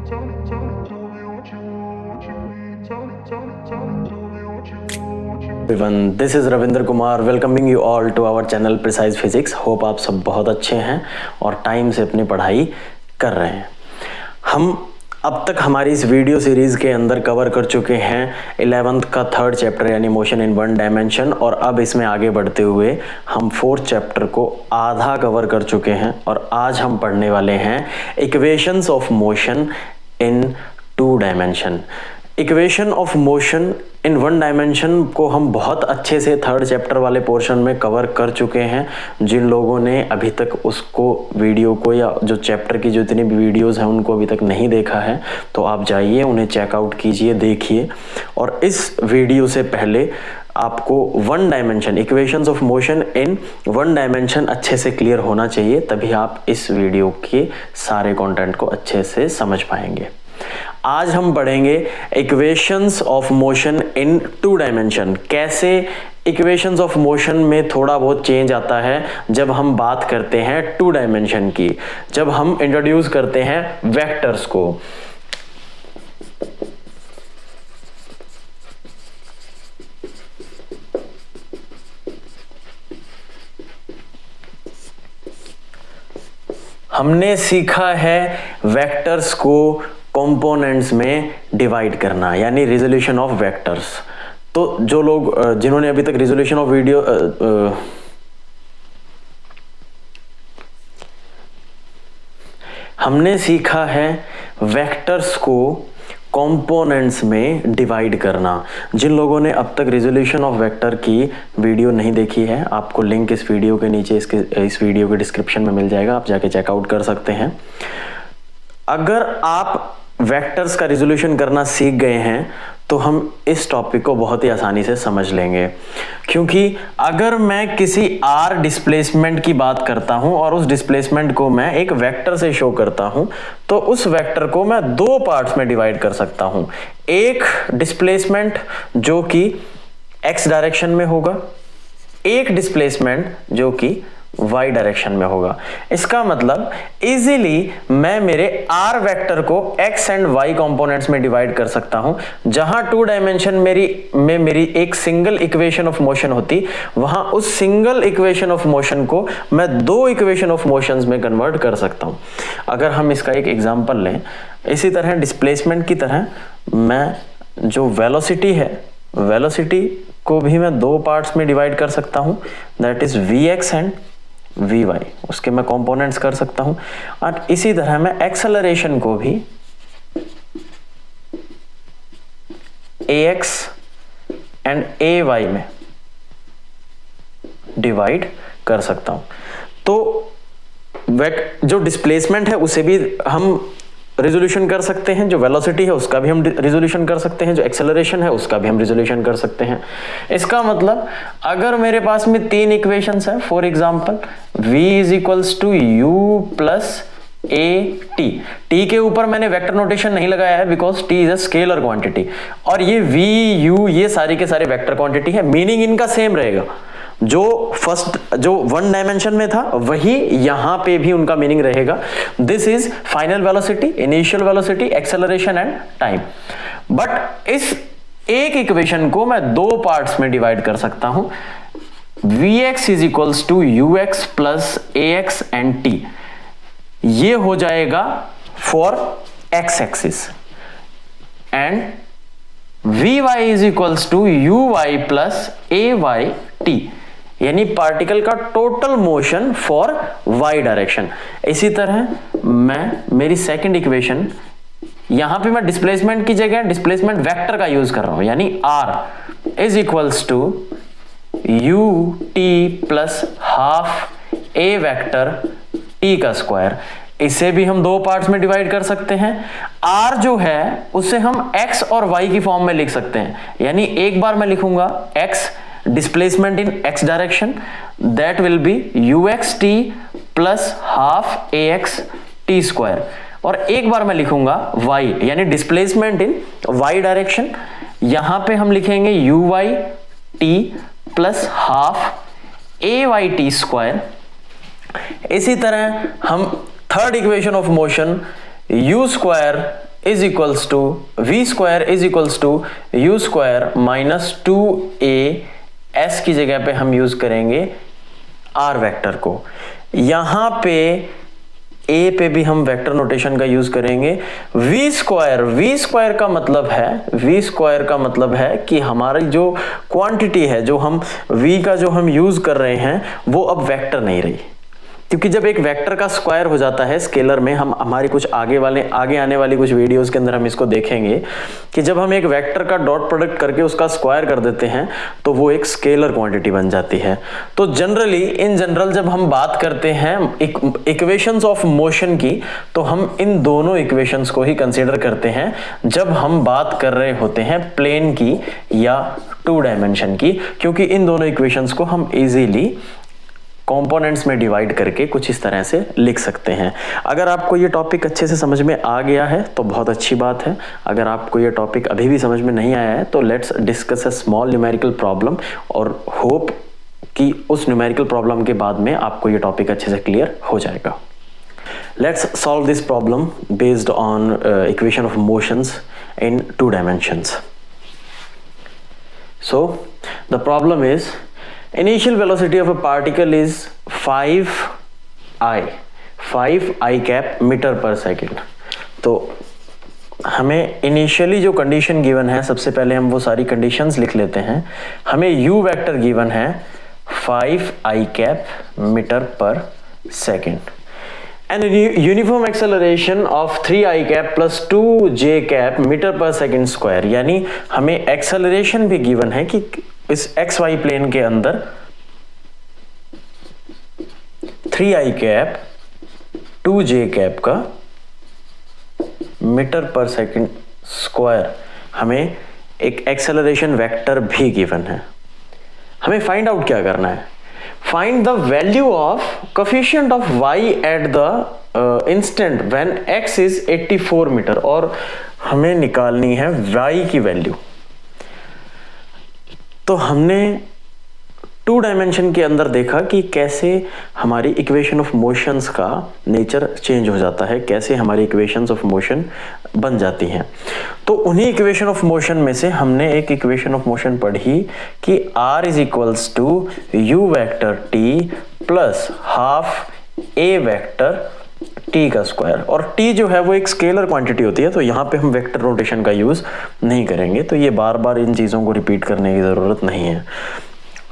Everyone, this is Ravinder Kumar welcoming you all to our channel Precise Physics. Hope आप सब बहुत अच्छे हैं और टाइम से अपनी पढ़ाई कर रहे हैं। हम अब तक हमारी इस वीडियो सीरीज़ के अंदर कवर कर चुके हैं 11th का 3rd चैप्टर यानी मोशन इन वन डायमेंशन, और अब इसमें आगे बढ़ते हुए हम 4th चैप्टर को आधा कवर कर चुके हैं और आज हम पढ़ने वाले हैं equations of motion in 2 dimension. Equation of motion in 1 dimension को हम बहुत अच्छे से 3rd चैप्टर वाले पोर्शन में कवर कर चुके हैं। जिन लोगों ने अभी तक उसको वीडियो को या जो चैप्टर की जो इतनी भी वीडियोस हैं उनको अभी तक नहीं देखा है तो आप जाइए, उन्हें चेकआउट कीजिए, देखिए। और इस वीडियो से पहले आपको 1 dimension equations of motion in 1 dimension अच्छे से क्लियर होना चाहिए, तभी आप इस वीडियो के सारे कंटेंट को अच्छे से समझ पाएंगे। आज हम पढ़ेंगे equations of motion in 2 dimension. कैसे इक्वेशंस ऑफ मोशन में थोड़ा बहुत चेंज आता है जब हम बात करते हैं 2 डायमेंशन की, जब हम इंट्रोड्यूस करते हैं वेक्टर्स को। हमने सीखा है वेक्टर्स को कंपोनेंट्स में डिवाइड करना यानी रिजोल्यूशन ऑफ वेक्टर्स। तो जो लोग जिन्होंने अभी तक रिजोल्यूशन ऑफ वीडियो हमने सीखा है वेक्टर्स को कंपोनेंट्स में डिवाइड करना। जिन लोगों ने अब तक रिजोल्यूशन ऑफ वेक्टर की वीडियो नहीं देखी है, आपको लिंक इस वीडियो के नीचे इस वीडियो के डिस्क्रिप्शन में मिल जाएगा, आप जाके चेकआउट कर सकते हैं। अगर आप वेक्टर्स का रिजोल्यूशन करना सीख गए हैं तो हम इस टॉपिक को बहुत ही आसानी से समझ लेंगे, क्योंकि अगर मैं किसी r डिस्प्लेसमेंट की बात करता हूं और उस डिस्प्लेसमेंट को मैं एक वेक्टर से शो करता हूं तो उस वेक्टर को मैं 2 पार्ट्स में डिवाइड कर सकता हूं। एक डिस्प्लेसमेंट जो कि x डायरेक्शन में होगा, एक डिस्प्लेसमेंट जो कि y डायरेक्शन में होगा। इसका मतलब इजीली मैं मेरे r वेक्टर को x एंड y कंपोनेंट्स में डिवाइड कर सकता हूं। जहां 2 डायमेंशन मेरी एक सिंगल इक्वेशन ऑफ मोशन होती, वहां उस सिंगल इक्वेशन ऑफ मोशन को मैं 2 इक्वेशन ऑफ मोशंस में कन्वर्ट कर सकता हूं। अगर हम इसका एक एग्जांपल लें, इसी तरह डिस्प्लेसमेंट की तरह मैं जो वेलोसिटी है, वेलोसिटी को भी मैं 2 पार्ट्स में डिवाइड कर सकता हूं, that is vx and vy, उसके मैं कंपोनेंट्स कर सकता हूं। और इसी तरह मैं एक्सेलरेशन को भी ax एंड ay में डिवाइड कर सकता हूं। तो जो डिस्प्लेसमेंट है उसे भी हम रिजोल्यूशन कर सकते हैं, जो वेलोसिटी है उसका भी हम रिजोल्यूशन कर सकते हैं, जो एक्सेलरेशन है उसका भी हम रिजोल्यूशन कर सकते हैं। इसका मतलब अगर मेरे पास में 3 इक्वेशंस है, for example v is equals to u plus a t के ऊपर मैंने वेक्टर नोटेशन नहीं लगाया है because t is a scalar quantity, और ये v u ये सारे के सारे वेक्टर क्वांटिटी है। मीनिंग इनका सेम रहेगा, जो 1 डायमेंशन में था वही यहां पे भी उनका मीनिंग रहेगा। This is final velocity, initial velocity, acceleration and time. But इस एक इक्वेशन को मैं 2 पार्ट्स में डिवाइड कर सकता हूं। vx is equals to ux plus ax and t, ये हो जाएगा for x axis, and vy is equals to uy plus ay t, यानी पार्टिकल का total motion for y direction. इसी तरह मैं मेरी सेकंड इक्वेशन, यहां पे मैं डिस्प्लेसमेंट की जगह डिस्प्लेसमेंट वेक्टर का यूज कर रहा हूं, यानी r is equals to u t plus half a vector t का स्क्वायर। इसे भी हम 2 पार्ट्स में डिवाइड कर सकते हैं। r जो है उसे हम x और y की फॉर्म में लिख सकते हैं, यानी एक बार मैं लिखूंगा x displacement in x direction, that will be uxt plus half ax t square, और एक बार मैं लिखूंगा y यानी डिस्प्लेसमेंट इन y डायरेक्शन, यहां पे हम लिखेंगे uy t plus half ay t square. इसी तरह हम third equation of motion u square is equals to V square is equals to U square minus 2a, S की जगह पे हम यूज करेंगे आर वेक्टर को। यहां पे ए पे भी हम वेक्टर नोटेशन का यूज करेंगे। वी स्क्वायर का मतलब है कि हमारी जो क्वांटिटी है, जो हम वी का जो हम यूज कर रहे हैं, वो अब वेक्टर नहीं रही, क्योंकि जब एक वेक्टर का स्क्वायर हो जाता है स्केलर में, हम हमारी कुछ आगे आने वाली कुछ वीडियोस के अंदर हम इसको देखेंगे कि जब हम एक वेक्टर का डॉट प्रोडक्ट करके उसका स्क्वायर कर देते हैं तो वो एक स्केलर क्वांटिटी बन जाती है। तो इन जनरल जब हम बात करते हैं इक्वेशंस ऑफ मोशन की, तो हम इन दोनों इक्वेशंस को ही कंसीडर करते हैं जब हम बात कर रहे होते हैं प्लेन की या 2 डायमेंशन की, क्योंकि इन दोनों इक्वेशंस को हम इजीली कंपोनेंट्स में डिवाइड करके कुछ इस तरह से लिख सकते हैं। अगर आपको ये टॉपिक अच्छे से समझ में आ गया है तो बहुत अच्छी बात है। अगर आपको ये टॉपिक अभी भी समझ में नहीं आया है तो let's discuss a small numerical problem, और होप कि उस न्यूमेरिकल प्रॉब्लम के बाद में आपको ये टॉपिक अच्छे से क्लियर हो जाएगा। Let's solve this problem based on equation of motions in 2 dimensions. So the problem is initial velocity of a particle is 5 i cap metre per second. तो हमें इनिशियली जो कंडीशन गिवन है, सबसे पहले हम वो सारी कंडीशंस लिख लेते हैं। हमें u वेक्टर गिवन है 5 i cap metre per second, and uniform acceleration of 3 i cap plus 2 j cap metre per second square, यानी हमें एक्सेलरेशन भी गिवन है कि इस XY प्लेन के अंदर 3 i cap 2 j cap का मीटर पर सेकेंड स्क्वायर, हमें एक एक्सेलरेशन वेक्टर भी गिवन है। हमें फाइंड आउट क्या करना है? Find the value of coefficient of y at the instant when x is 84 metre, और हमें निकालनी है y की वैल्यू। तो हमने 2 डायमेंशन के अंदर देखा कि कैसे हमारी इक्वेशन ऑफ मोशंस का नेचर चेंज हो जाता है, कैसे हमारी इक्वेशंस ऑफ मोशन बन जाती हैं। तो उन्हीं इक्वेशन ऑफ मोशन में से हमने एक इक्वेशन ऑफ मोशन पढ़ी कि r is equals to U vector t plus half a vector t का स्क्वायर, और t जो है वो एक स्केलर क्वांटिटी होती है, तो यहाँ पे हम वेक्टर नोटेशन का यूज नहीं करेंगे। तो ये बार बार इन चीज़ों को रिपीट करने की ज़रूरत नहीं है।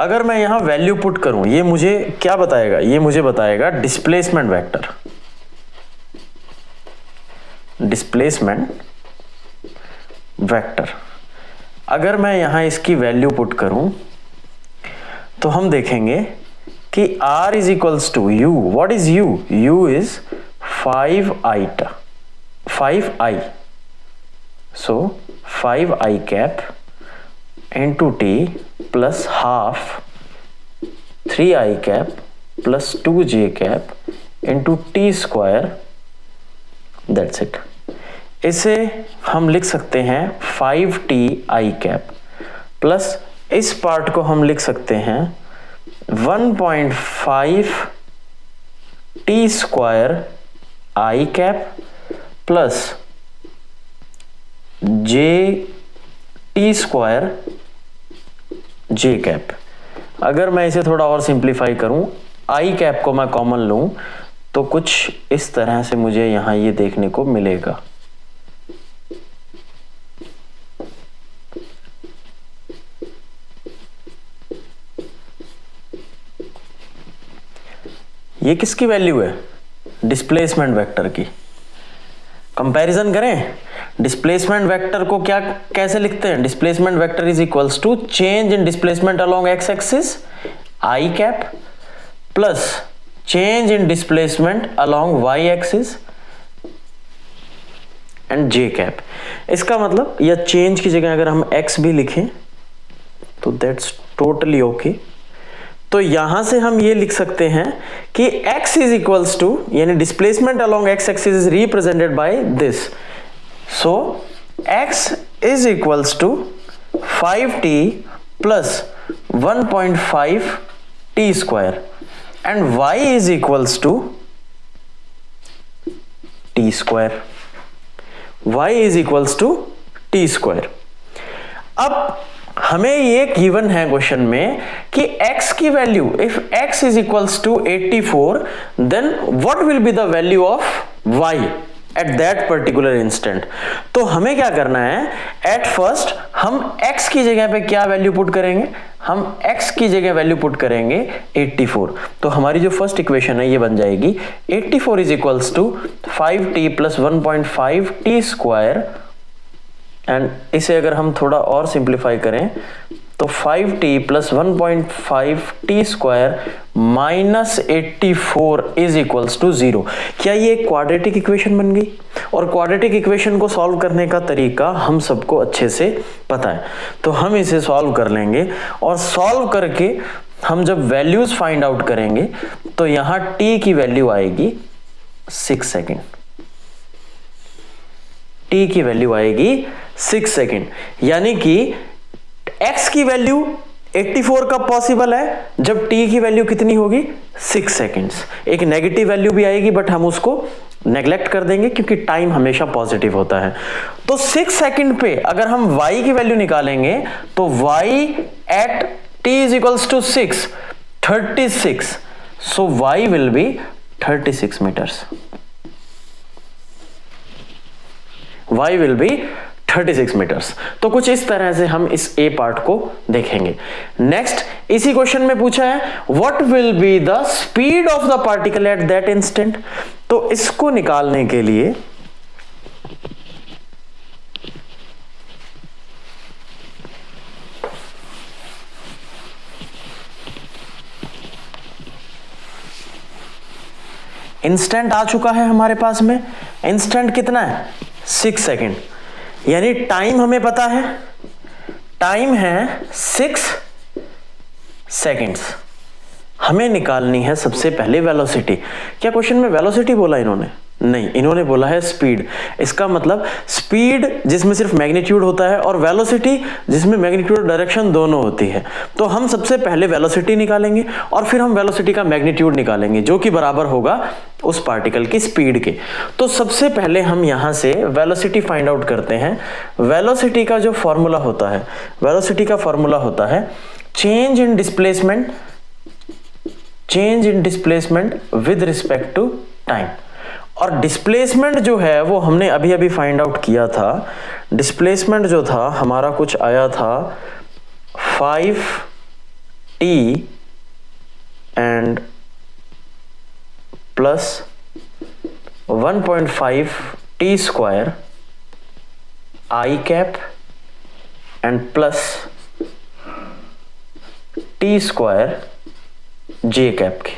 अगर मैं यहाँ वैल्यू पुट करूँ, ये मुझे क्या बताएगा? ये मुझे बताएगा डिस्प्लेसमेंट वेक्टर, अगर मैं यहाँ इसकी वैल्यू पुट करूँ तो हम देखेंगे कि r is equals to U. What is u? u is 5i, so 5i cap into t plus half 3i cap plus 2j cap into t square, that's it। इसे हम लिख सकते हैं 5ti cap प्लस इस part को हम लिख सकते हैं 1.5 t square i cap plus j t square j cap. अगर मैं इसे थोड़ा और सिंप्लीफाई करूं, i कैप को मैं कॉमन लूं तो कुछ इस तरह से मुझे यहां ये देखने को मिलेगा। ये किसकी वैल्यू है? डिस्प्लेसमेंट वेक्टर की। कंपैरिजन करें, डिस्प्लेसमेंट वेक्टर को क्या कैसे लिखते हैं? Displacement vector is equals to change in displacement along X axis I cap plus change in displacement along Y axis and J cap. इसका मतलब, या चेंज की जगह अगर हम एक्स भी लिखें तो दैट्स टोटली ओके। तो यहां से हम ये लिख सकते हैं कि x इज इक्वल्स टू, यानी displacement along x axis is represented by this, so x is equals to 5t plus 1.5 t square and y is equals to t square. y is equals to T square. अब हमें ये given है question में कि x की value, if x is equals to 84 then what will be the value of y at that particular instant. तो हमें क्या करना है, एट फर्स्ट हम x की जगह पे क्या वैल्यू पुट करेंगे, हम x की जगह वैल्यू पुट करेंगे 84। तो हमारी जो फर्स्ट इक्वेशन है ये बन जाएगी 84 is equals to 5t plus 1.5 t square, and इसे अगर हम थोड़ा और सिंप्लीफाई करें तो 5t plus 1.5 t square minus 84 is equals to 0। क्या ये एक क्वाड्रेटिक इक्वेशन बन गई? और क्वाड्रेटिक इक्वेशन को सॉल्व करने का तरीका हम सबको अच्छे से पता है, तो हम इसे सॉल्व कर लेंगे। और सॉल्व करके हम जब वैल्यूज फाइंड आउट करेंगे तो यहां t की वैल्यू आएगी 6 सेकेंड, t की वैल्यू आएगी 6 सेकेंड, यानी कि x की वैल्यू 84 कब पॉसिबल है, जब t की वैल्यू कितनी होगी 6 सेकेंड्स। एक नेगेटिव वैल्यू भी आएगी बट हम उसको नेग्लेक्ट कर देंगे क्योंकि टाइम हमेशा पॉजिटिव होता है। तो 6 सेकेंड पे अगर हम y की वैल्यू निकालेंगे तो y at t is equals to 6 36, so y will be 36 metres, y will be 36 metres. तो कुछ इस तरह से हम इस ए पार्ट को देखेंगे। नेक्स्ट इसी क्वेश्चन में पूछा है what will be the speed of the particle at that instant. तो इसको निकालने के लिए इंस्टेंट आ चुका है हमारे पास में, इंस्टेंट कितना है 6 सेकेंड, यानी टाइम हमें पता है, टाइम है 6 सेकेंड्स। हमें निकालनी है सबसे पहले वेलोसिटी। क्या क्वेश्चन में वेलोसिटी बोला इन्होंने? नहीं, इन्होंने बोला है स्पीड। इसका मतलब स्पीड जिसमें सिर्फ मैग्नीट्यूड होता है और वेलोसिटी जिसमें मैग्नीट्यूड और डायरेक्शन दोनों होती है। तो हम सबसे पहले वेलोसिटी निकालेंगे और फिर हम वेलोसिटी का मैग्नीट्यूड निकालेंगे जो कि बराबर होगा उस पार्टिकल की स्पीड के। तो सबसे पहले हम यहां से वेलोसिटी फाइंड आउट करते हैं। वेलोसिटी का जो फॉर्मूला होता है, वेलोसिटी का फॉर्मूला होता है change in displacement with respect to time. और डिस्प्लेसमेंट जो है वो हमने अभी अभी फाइंड आउट किया था। डिस्प्लेसमेंट जो था हमारा कुछ आया था 5t and plus 1.5 t square I cap and plus T square J cap के।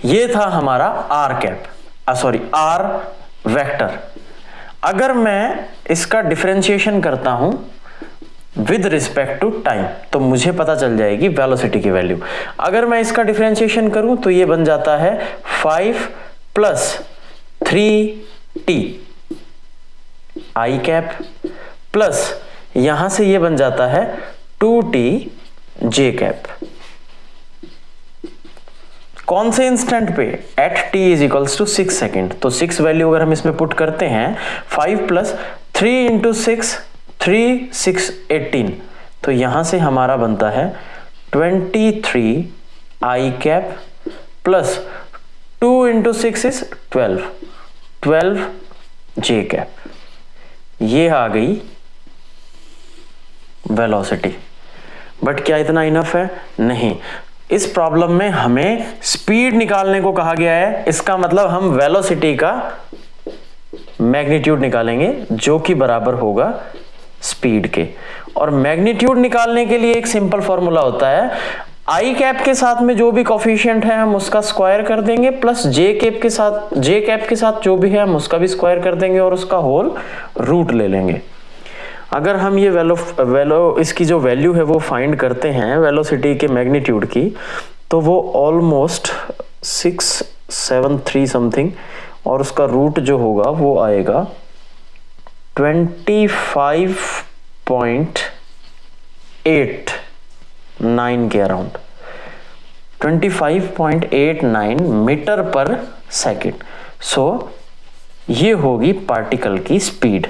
ये था हमारा आर कैप, आर वेक्टर। अगर मैं इसका डिफरेंशिएशन करता हूं विद रिस्पेक्ट टू टाइम तो मुझे पता चल जाएगी वेलोसिटी की वैल्यू। अगर मैं इसका डिफरेंशिएशन करूं तो ये बन जाता है 5 प्लस 3t आई कैप प्लस यहां से ये बन जाता है 2t जे कैप। कौन से इंस्टेंट पे? At t is equals to 6 second. तो 6 वैल्यू अगर हम इसमें पुट करते हैं 5 प्लस 3 इंटू 6 3 6 18, तो यहां से हमारा बनता है 23 I cap plus 2 into 6 is 12 J cap. ये आ गई वेलोसिटी। बट क्या इतना इनफ है? नहीं। इस प्रॉब्लम में हमें स्पीड निकालने को कहा गया है। इसका मतलब हम वेलोसिटी का मैग्नीट्यूड निकालेंगे जो कि बराबर होगा स्पीड के। और मैग्नीट्यूड निकालने के लिए एक सिंपल फॉर्मूला होता है, आई कैप के साथ में जो भी कोफिशिएंट है हम उसका स्क्वायर कर देंगे प्लस जे कैप के साथ जो भी है हम उसका भी स्क्वायर कर देंगे और उसका होल रूट ले लेंगे। अगर हम ये इसकी जो वैल्यू है वो फाइंड करते हैं वेलोसिटी के मैग्नीट्यूड की, तो वो ऑलमोस्ट 673 समथिंग, और उसका रूट जो होगा वो आएगा 25.89 के around, 25.89 metre per second. So ये होगी पार्टिकल की speed.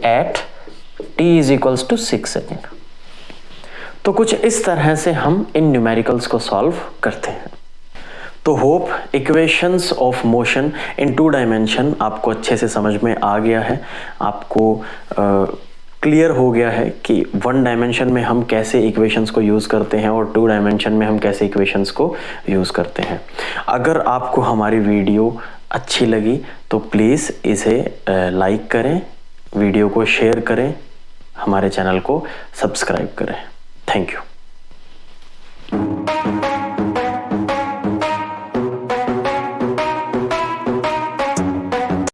At t is equals to 6 second. तो कुछ इस तरह से हम इन न्यूमेरिकल्स को सॉल्व करते हैं। तो hope equations of motion in 2 dimension आपको अच्छे से समझ में आ गया है, आपको क्लियर हो गया है कि 1 डायमेंशन में हम कैसे इक्वेशंस को यूज़ करते हैं और 2 डायमेंशन में हम कैसे इक्वेशंस को यूज़ करते हैं। अगर आपको हमारी वीडियो अच्छी लगी तो प्लीज़ इसे लाइक करें, वीडियो को शेयर करें, हमारे चैनल को सब्सक्राइब करें। Thank you.